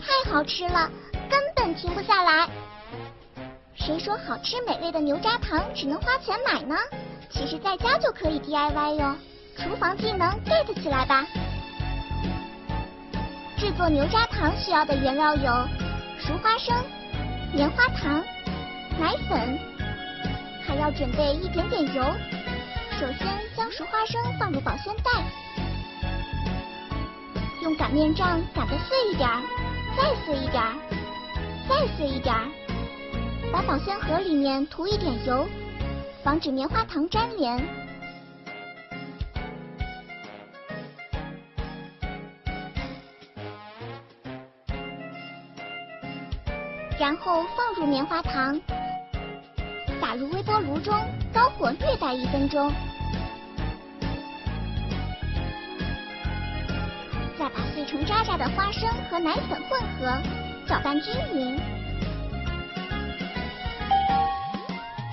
太好吃了，根本停不下来。谁说好吃美味的牛轧糖只能花钱买呢？其实在家就可以 DIY 哟。厨房技能 get 起来吧！制作牛轧糖需要的原料有熟花生、棉花糖、奶粉，还要准备一点点油。首先将熟花生放入保鲜袋，用擀面杖擀得碎一点，再碎一点，再碎一点。把保鲜盒里面涂一点油，防止棉花糖粘连。然后放入棉花糖，打入微波炉中，高火略待1分钟。再把碎成渣渣的花生和奶粉混合，搅拌均匀。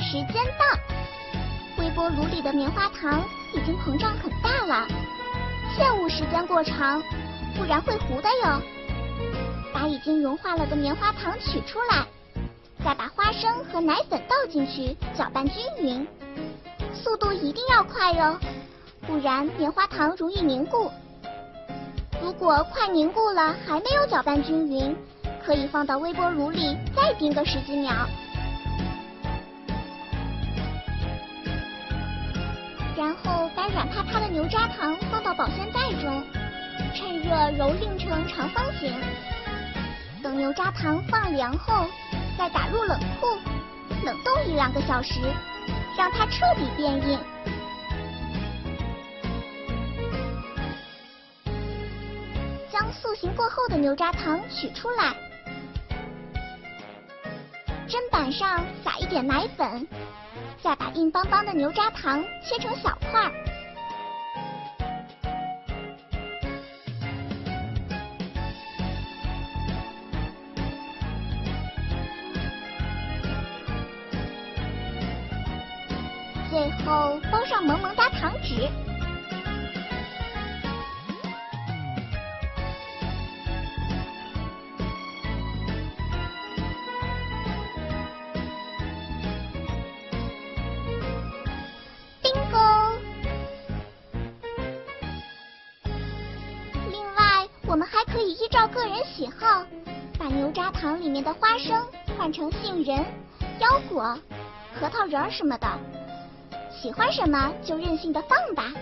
时间到，微波炉里的棉花糖已经膨胀很大了，切勿时间过长，不然会糊的哟。把已经融化了的棉花糖取出来，再把花生和奶粉倒进去，搅拌均匀。速度一定要快哟，不然棉花糖容易凝固。如果快凝固了还没有搅拌均匀，可以放到微波炉里再叮个10几秒。然后把软趴趴的牛轧糖放到保鲜袋中，趁热蹂躏成长方形。等牛轧糖放凉后，再打入冷库，冷冻1-2个小时，让它彻底变硬。将塑形过后的牛轧糖取出来，砧板上撒一点奶粉，再把硬邦邦的牛轧糖切成小块。最后包上萌萌哒糖纸。我们还可以依照个人喜好，把牛轧糖里面的花生换成杏仁、腰果、核桃仁什么的，喜欢什么就任性的放吧。